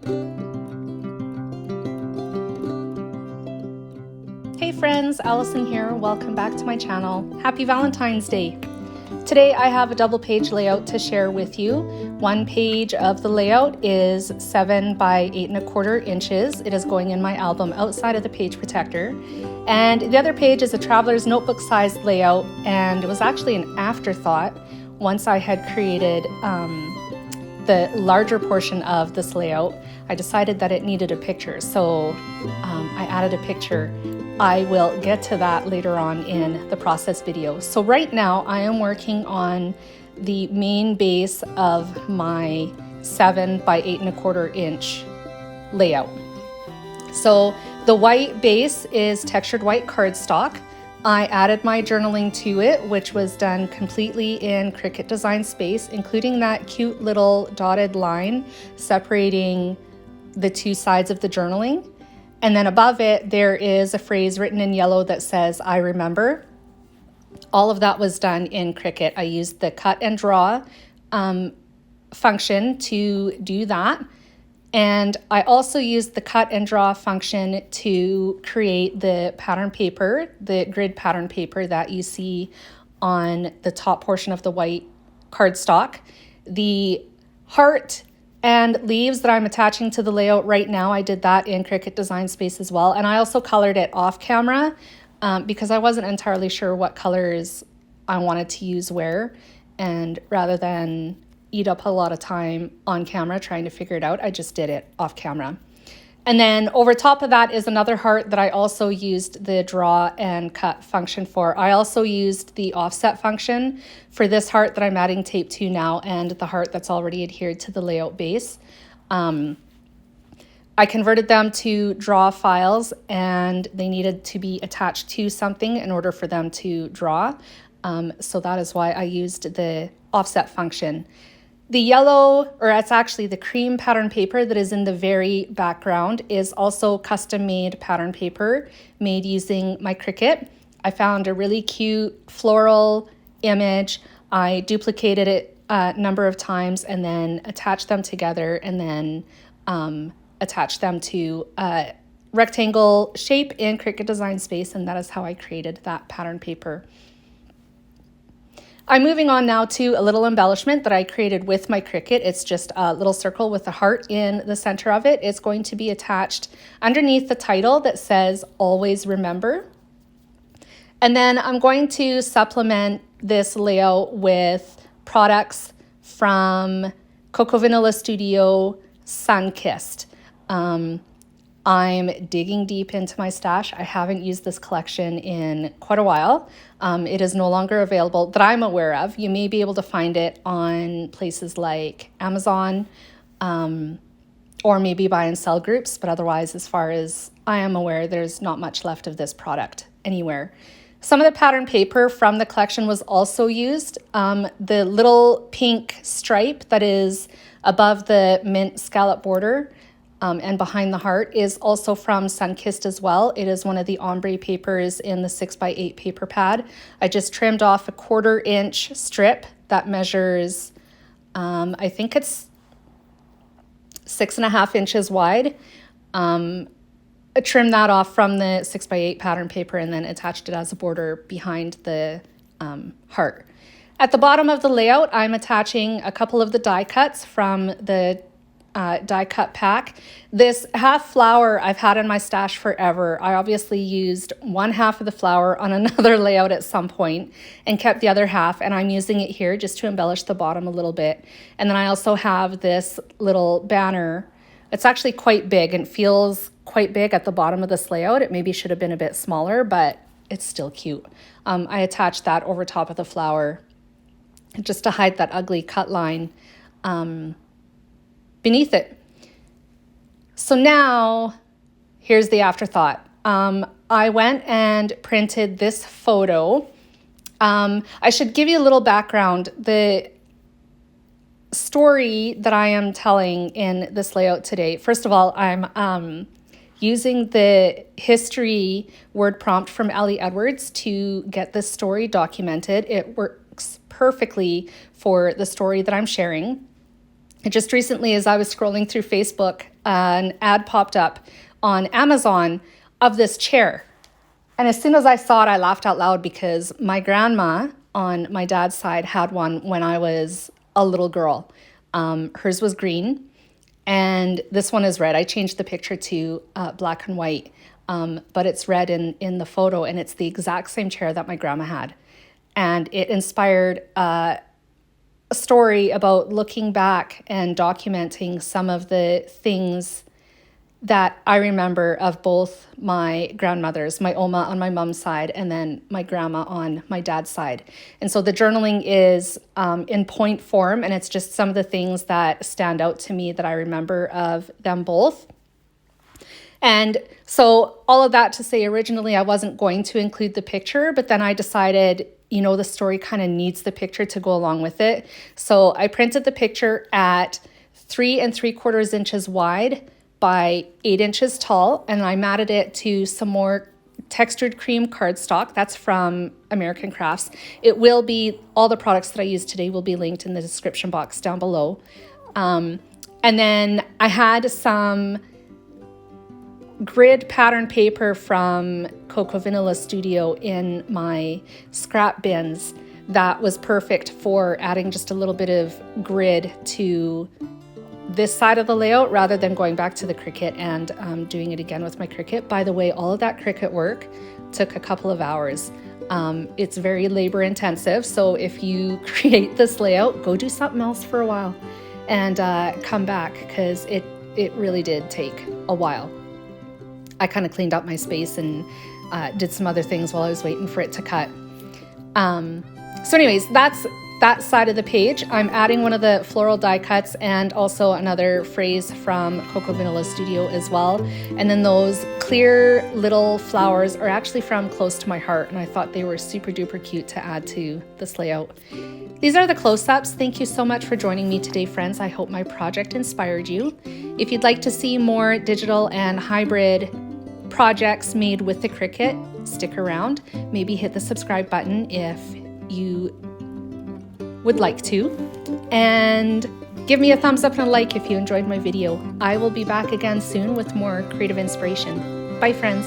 Hey friends, Allison here. Welcome back to my channel. Happy Valentine's Day. Today I have a double page layout to share with you. One page of the layout is 7 by 8¼ inches. It is going in my album outside of the page protector. And the other page is a traveler's notebook sized layout, and it was actually an afterthought once I had created the larger portion of this layout. I decided that it needed a picture, so I added a picture. I will get to that later on in the process video. So right now I am working on the main base of my 7 by 8¼ inch layout. So the white base is textured white cardstock. I added my journaling to it, which was done completely in Cricut Design Space, including that cute little dotted line separating the two sides of the journaling. And then above it, there is a phrase written in yellow that says, "I remember." All of that was done in Cricut. I used the cut and draw function to do that. And I also used the cut and draw function to create the pattern paper, the grid pattern paper that you see on the top portion of the white cardstock. The heart and leaves that I'm attaching to the layout right now, I did that in Cricut Design Space as well. And I also colored it off camera because I wasn't entirely sure what colors I wanted to use where. And rather than eat up a lot of time on camera trying to figure it out, I just did it off camera. And then over top of that is another heart that I also used the draw and cut function for. I also used the offset function for this heart that I'm adding tape to now, and the heart that's already adhered to the layout base. I converted them to draw files, and they needed to be attached to something in order for them to draw. So that is why I used the offset function. The yellow, or it's actually the cream pattern paper that is in the very background, is also custom made pattern paper made using my Cricut. I found a really cute floral image. I duplicated it a number of times and then attached them together, and then attached them to a rectangle shape in Cricut Design Space, and that is how I created that pattern paper. I'm moving on now to a little embellishment that I created with my Cricut. It's just a little circle with a heart in the center of it. It's going to be attached underneath the title that says "Always Remember." And then I'm going to supplement this layout with products from Coco Vanilla Studio Sunkissed. I'm digging deep into my stash. I haven't used this collection in quite a while. It is no longer available that I'm aware of. You may be able to find it on places like Amazon, or maybe buy and sell groups, but otherwise, as far as I am aware, there's not much left of this product anywhere. Some of the pattern paper from the collection was also used. The little pink stripe that is above the mint scallop border and behind the heart is also from Sunkissed as well. It is one of the ombre papers in the 6x8 paper pad. I just trimmed off a 1/4 inch strip that measures, I think it's 6.5 inches wide. I trimmed that off from the 6x8 pattern paper and then attached it as a border behind the heart. At the bottom of the layout, I'm attaching a couple of the die cuts from the die cut pack. This half flower I've had in my stash forever. I obviously used one half of the flower on another layout at some point and kept the other half, and I'm using it here just to embellish the bottom a little bit. And then I also have this little banner. It's actually quite big and feels quite big at the bottom of this layout. It maybe should have been a bit smaller, but it's still cute. I attached that over top of the flower just to hide that ugly cut line beneath it. So now here's the afterthought. I went and printed this photo. I should give you a little background. The story that I am telling in this layout today, first of all, I'm using the history word prompt from Ellie Edwards to get this story documented. It works perfectly for the story that I'm sharing. Just recently, as I was scrolling through Facebook, an ad popped up on Amazon of this chair. And as soon as I saw it, I laughed out loud because my grandma on my dad's side had one when I was a little girl. Hers was green and this one is red. I changed the picture to black and white, but it's red in the photo, and it's the exact same chair that my grandma had. And it inspired a story about looking back and documenting some of the things that I remember of both my grandmothers, my Oma on my mom's side, and then my grandma on my dad's side. And so the journaling is in point form, and it's just some of the things that stand out to me that I remember of them both. And so all of that to say, originally I wasn't going to include the picture, but then I decided, the story kind of needs the picture to go along with it. So I printed the picture at 3 3/4 inches wide by 8 inches tall, and I matted it to some more textured cream cardstock. That's from American Crafts. It will be, all the products that I use today will be linked in the description box down below. And then I had some grid pattern paper from Coco Vanilla Studio in my scrap bins that was perfect for adding just a little bit of grid to this side of the layout rather than going back to the Cricut and doing it again with my Cricut. By the way, all of that Cricut work took a couple of hours. It's very labor intensive, so if you create this layout, go do something else for a while and come back, because it really did take a while. I kind of cleaned up my space and did some other things while I was waiting for it to cut. So anyways, that's that side of the page. I'm adding one of the floral die cuts and also another phrase from Coco Vanilla Studio as well. And then those clear little flowers are actually from Close to My Heart, and I thought they were super duper cute to add to this layout. These are the close-ups. Thank you so much for joining me today, friends. I hope my project inspired you. If you'd like to see more digital and hybrid projects made with the Cricut, stick around. Maybe hit the subscribe button if you would like to, and give me a thumbs up and a like if you enjoyed my video. I will be back again soon with more creative inspiration. Bye, friends.